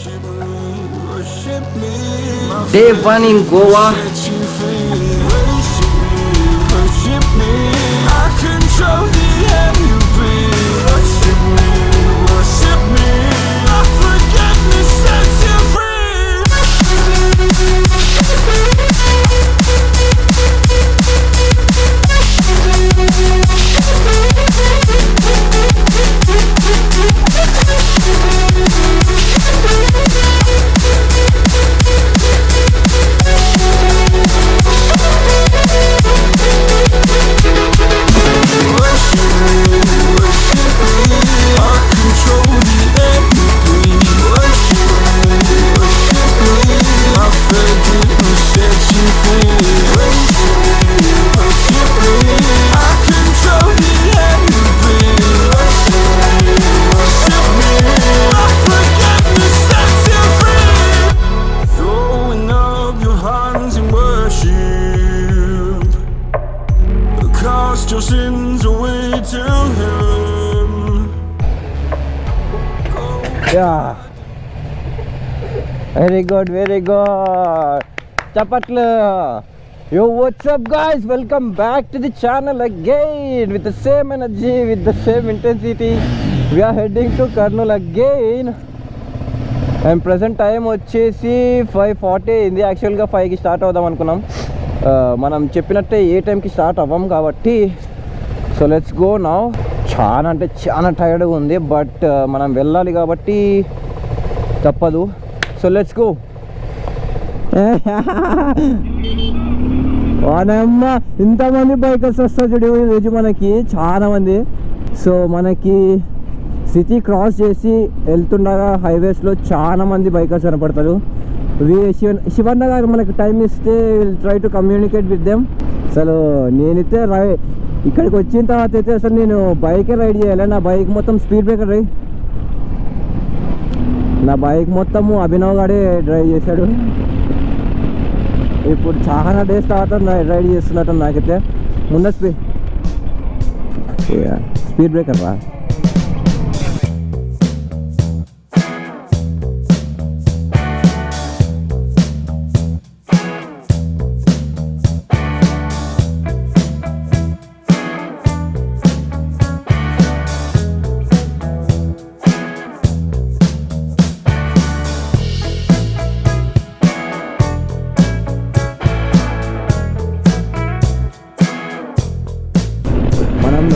Day one in Goa. Your sins away to him. Yeah. Very good, very good. Chapatla. Yo, what's up guys? Welcome back to the channel again with the same energy, with the same intensity. We are heading to Kurnool again. And present time వచ్చేసి 5:40 అయింది. యాక్చువల్గా 5కి start అవుదాం అనుకున్నాం. మనం చెప్పినట్టే ఏ టైంకి start అవ్వం కాబట్టి సో లెట్స్ గో నౌ. చాలా అంటే చాలా టైర్డ్గా ఉంది, బట్ మనం వెళ్ళాలి కాబట్టి తప్పదు. So let's go. వానమ్మ ఇంతమంది బైకర్స్ వస్తారు చూడు ఈరోజు మనకి చాలా మంది. సో మనకి సిటీ క్రాస్ చేసి వెళ్తుండగా హైవేస్లో చాలా మంది బైకర్స్ కనపడతారు. శివన్న గారు మనకి టైం ఇస్తే will try to communicate with them. అసలు నేనైతే ఇక్కడికి వచ్చిన తర్వాత అయితే అసలు నేను బైకే రైడ్ చేయాలి. నా బైక్ మొత్తం స్పీడ్ బ్రేకర్ నా బైక్ మొత్తము అభినవ్ గాడే డ్రైవ్ చేశాడు. ఇప్పుడు చాలా డేస్ తర్వాత రైడ్ చేస్తున్నట్టు నాకైతే. ముందు స్పీడ్ బ్రేకర్ రా.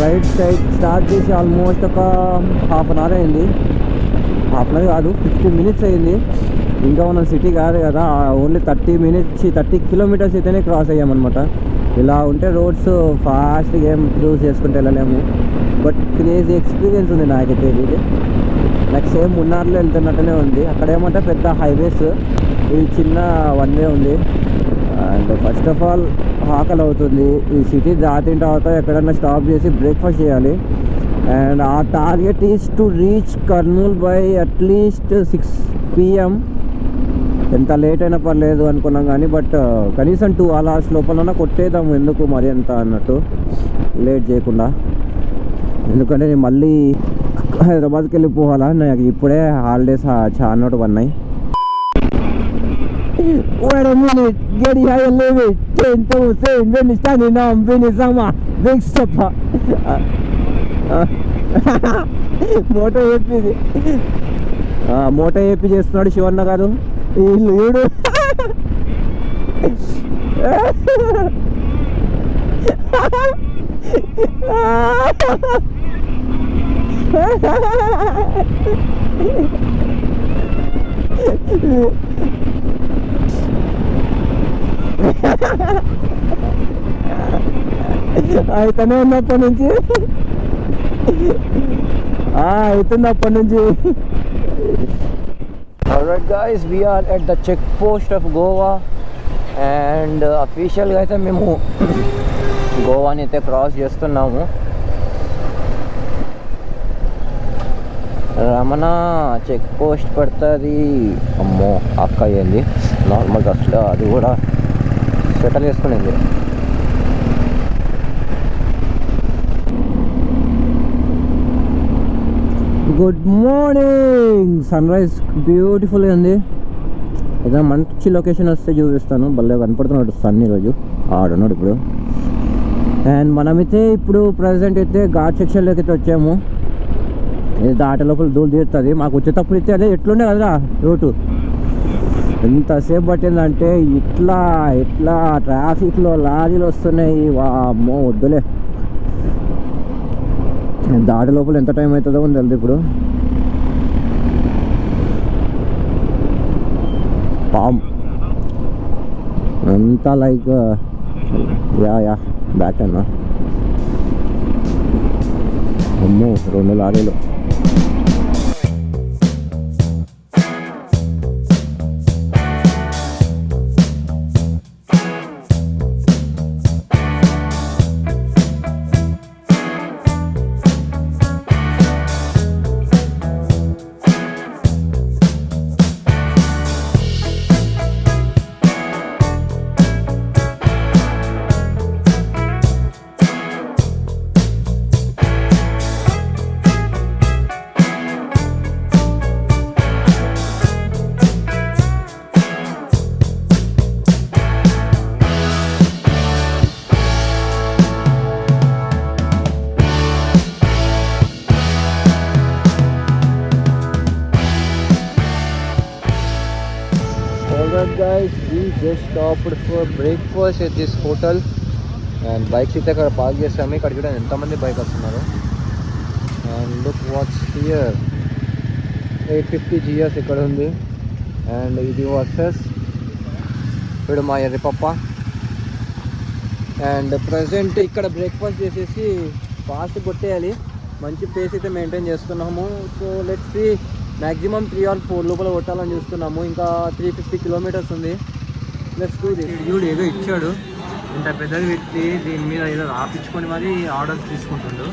రైట్ సైడ్ స్టార్ట్ చేసి ఆల్మోస్ట్ ఒక హాఫ్ అన్ అవర్ అయింది. హాఫ్ అన్ అవర్ కాదు, 15 minutes అయింది. ఇంకా మనం సిటీ కాదు కదా, ఓన్లీ 30 kilometers అయితేనే క్రాస్ అయ్యామన్నమాట. ఇలా ఉంటే రోడ్స్ ఫాస్ట్గా ఏం క్రూజ్ చేసుకుంటూ వెళ్ళలేము. బట్ క్రేజీ ఎక్స్పీరియన్స్ ఉంది నాకైతే. ఇది నాకు సేమ్ మున్నార్లో వెళ్తున్నట్టునే ఉంది. అక్కడ ఏమంటే పెద్ద హైవేస్, ఇది చిన్న వన్ వే ఉంది. అండ్ ఫస్ట్ ఆఫ్ ఆల్ ఆకలి అవుతుంది. ఈ సిటీ దాటిన తర్వాత ఎక్కడన్నా స్టాప్ చేసి బ్రేక్ఫాస్ట్ చేయాలి. అండ్ ఆ target is to reach Kurnool by at least 6 PM. ఎంత లేట్ అయినా పర్లేదు అనుకున్నాం కానీ, బట్ కనీసం 2 hours లోపలన్నా కొట్టేద్దాము, ఎందుకు మరి ఎంత అన్నట్టు లేట్ చేయకుండా. ఎందుకంటే నేను మళ్ళీ హైదరాబాద్కి వెళ్ళిపోవాలా. నాకు ఇప్పుడే హాలిడేస్ చాలా పడినాయి. Wait a minute, get it how you live it. 10,000, when you standing now, I'm being some big stopper. Moto AP moto AP చేస్తున్నాడు శివన్న గారు. వీళ్ళు వీడు అయితేనే ఉన్నప్పటి నుంచి అవుతున్నప్పటి నుంచి. Alright guys, we are at the check post of Goa and అఫీషియల్గా అయితే మేము గోవాని అయితే క్రాస్ చేస్తున్నాము. రమణ చెక్ పోస్ట్ పడుతుంది. అమ్మో అక్క అయ్యింది నార్మల్ డ్రెస్లో, అది కూడా సెటిల్ చేసుకునేది. Good morning. సన్ రైజ్ బ్యూటిఫుల్గా ఉంది. ఏదైనా మంచి లొకేషన్ వస్తే చూపిస్తాను. భలే కనపడుతున్నాడు సన్ ఈరోజు. ఆడున్నాడు ఇప్పుడు. అండ్ మనమైతే ఇప్పుడు ప్రజెంట్ అయితే ఘాట్ సెక్షన్లోకి అయితే వచ్చాము. ఇది దాటి లోపల దూరం తీరుతుంది. మాకు వచ్చేటప్పుడు అయితే అదే ఎట్లుండే కదరా రోడ్డు. ఎంతసేపు పట్టిందంటే ఇట్లా ట్రాఫిక్లో లారీలు వస్తున్నాయి. వామ్మో వద్దులే. దాటి లోపల ఎంత టైం అవుతుందో ఉంది తెలియదు ఇప్పుడు. పామ్ అంతా లైక్ యా బ్యాక్ అన్నా. అమ్మో 2 లారీలు. Alright guys, we just stopped for breakfast at this hotel and bikes అయితే అక్కడ పార్క్ చేసాము. ఇక్కడ చూడండి ఎంతమంది బైక్ వస్తున్నారు. And look what's here, 850 GS ఇక్కడ ఉంది. అండ్ ఇది వర్సెస్ ఇప్పుడు మా ఎర్రిపప్ప. అండ్ ప్రజెంట్ ఇక్కడ బ్రేక్ఫాస్ట్ చేసేసి ఫాస్ట్ కొట్టేయాలి. మంచి పేస్ అయితే మెయింటైన్ చేస్తున్నాము. So let's see, maximum 3 or 4 లోపల కొట్టాలని చూస్తున్నాము. ఇంకా 350 kilometers ఉంది. Let's do this. చూడు ఏదో ఇచ్చాడు, ఇంత పెద్దది పెట్టి దీని మీద ఏదో రాపించుకొని మరి ఆర్డర్స్ తీసుకుంటుండు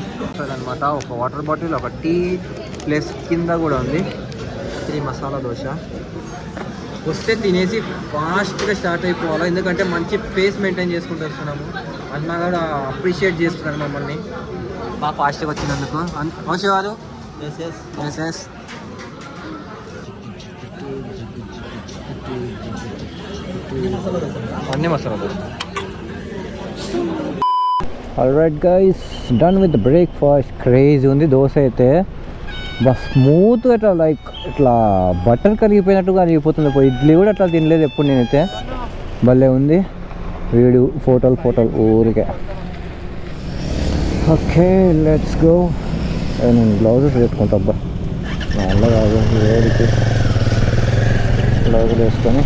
అనమాట. ఒక వాటర్ బాటిల్, ఒక టీ, ప్లస్ కింద కూడా ఉంది 3 మసాలా దోశ. వస్తే తినేసి ఫాస్ట్గా స్టార్ట్ అయిపోవాలి, ఎందుకంటే మంచి పేస్ మెయింటైన్ చేసుకుంటూ వస్తున్నాము. అన్న కూడా అప్రిషియేట్ చేస్తున్నారు మమ్మల్ని బాగా ఫాస్ట్గా వచ్చినందుకు. వచ్చేవారు ఎస్ అన్ని masala dosa. Alright guys, done with breakfast. Crazy ఉంది దోశ అయితే. బస్ స్మూత్గా ఇట్లా లైక్ ఇట్లా బటర్ కరిగిపోయినట్టుగా కరిగిపోతుంది. ఇడ్లీ కూడా అట్లా తినలేదు ఎప్పుడు నేనైతే. భలే ఉంది. వీడియో ఫోటోలు ఊరికే. Okay let's go. నేను గ్లౌజెస్ పెట్టుకుంటా. అబ్బా వల్ల కాదు, వేడికి గ్లౌజులు వేసుకొని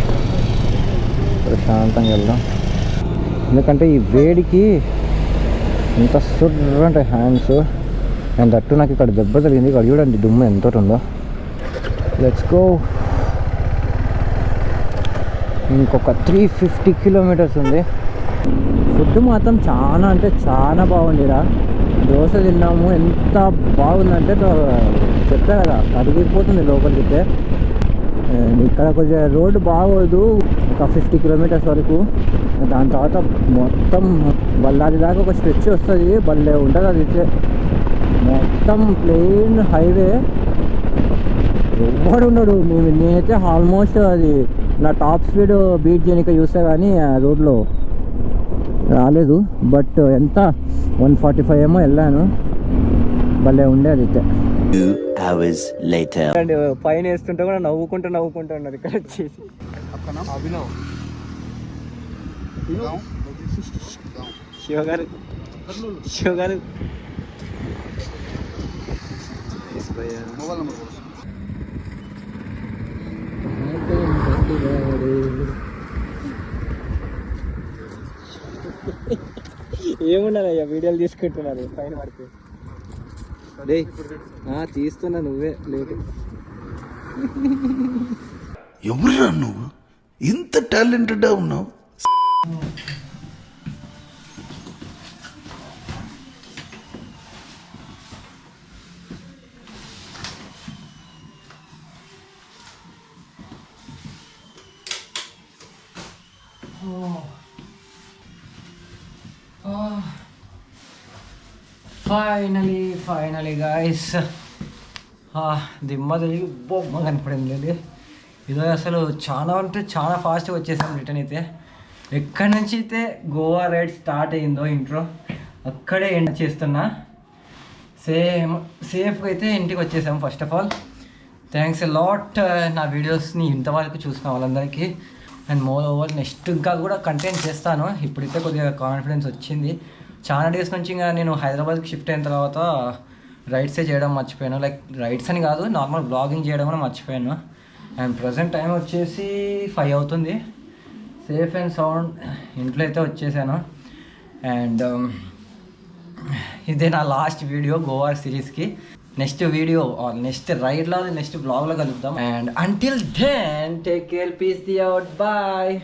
ప్రశాంతంగా వెళ్దాం. ఎందుకంటే ఈ వేడికి ఎంత సుర్ర అంటే హ్యాండ్స్. అండ్ దట్టు నాకు ఇక్కడ దెబ్బ తగిలింది. ఇక్కడ చూడండి దుమ్ము ఎంత ఉందో. Let's go. ఇంకొక 350 kilometers ఉంది. ఫుడ్ మాత్రం చాలా అంటే చాలా బాగుంది. ఇక్కడ దోశ తిన్నాము, ఎంత బాగుందంటే చెప్పా కదా, అరిగిపోతుంది లోపలికి. ఇక్కడ కొంచెం రోడ్డు బాగోదు, ఒక 50 kilometers వరకు. దాని తర్వాత మొత్తం బళ్ళారి దాకా ఒక స్ట్రెచ్ వస్తుంది. భలే ఉంటుంది అది. మొత్తం ప్లెయిన్ హైవే, ఎవ్వడు ఉండడు. నేనైతే ఆల్మోస్ట్ అది నా టాప్ స్పీడ్ బీట్ చేయడానికి చూస్తే కానీ ఆ రోడ్లో రాలేదు. బట్ ఎంత 145 ఏమో వెళ్ళాను. భలే ఉండేది అయితే. పైన వేస్తుంటే కూడా నవ్వుకుంటూ ఉన్నారు ఇక్కడ వచ్చేసి. అభినవ్ శివ గారు ఏమున్నారయ్యా వీడియోలు తీసుకుంటున్నారు పైన పడితే. తీస్తున్నా, నువ్వే లేదు. ఎవరురా నువ్వు, ఇంత టాలెంటెడ్ ఉన్నావు? Finally guys, దిమ్మ తిరిగి బొమ్మ కనపడింది. ఇదో అసలు చాలా అంటే చాలా ఫాస్ట్గా వచ్చేసాం రిటర్న్ అయితే. ఎక్కడి నుంచి అయితే గోవా రైడ్ స్టార్ట్ అయిందో ఇంట్రో అక్కడే ఎండ్ చేస్తున్నా. సేఫ్గా అయితే ఇంటికి వచ్చేసాం. First of all thanks a lot నా వీడియోస్ని ఇంతవరకు చూసిన వాళ్ళందరికీ. అండ్ మోర్ ఓవర్ నెక్స్ట్ ఇంకా కూడా కంటెంట్ చేస్తాను. ఇప్పుడైతే కొద్దిగా కాన్ఫిడెన్స్ వచ్చింది. చాలా డేస్ నుంచి ఇంకా నేను హైదరాబాద్కి షిఫ్ట్ అయిన తర్వాత రైడ్సే చేయడం మర్చిపోయాను. లైక్ రైడ్స్ అని కాదు, నార్మల్ బ్లాగింగ్ చేయడం కూడా మర్చిపోయాను. అండ్ ప్రజెంట్ టైం వచ్చేసి 5 అవుతుంది. సేఫ్ అండ్ సౌండ్ ఇంట్లో అయితే వచ్చేసాను. అండ్ ఇదే నా లాస్ట్ వీడియో గోవా సిరీస్కి. నెక్స్ట్ వీడియో నెక్స్ట్ రైడ్లో నెక్స్ట్ బ్లాగ్లో కలుద్దాం. And until then take care, peace the out, bye.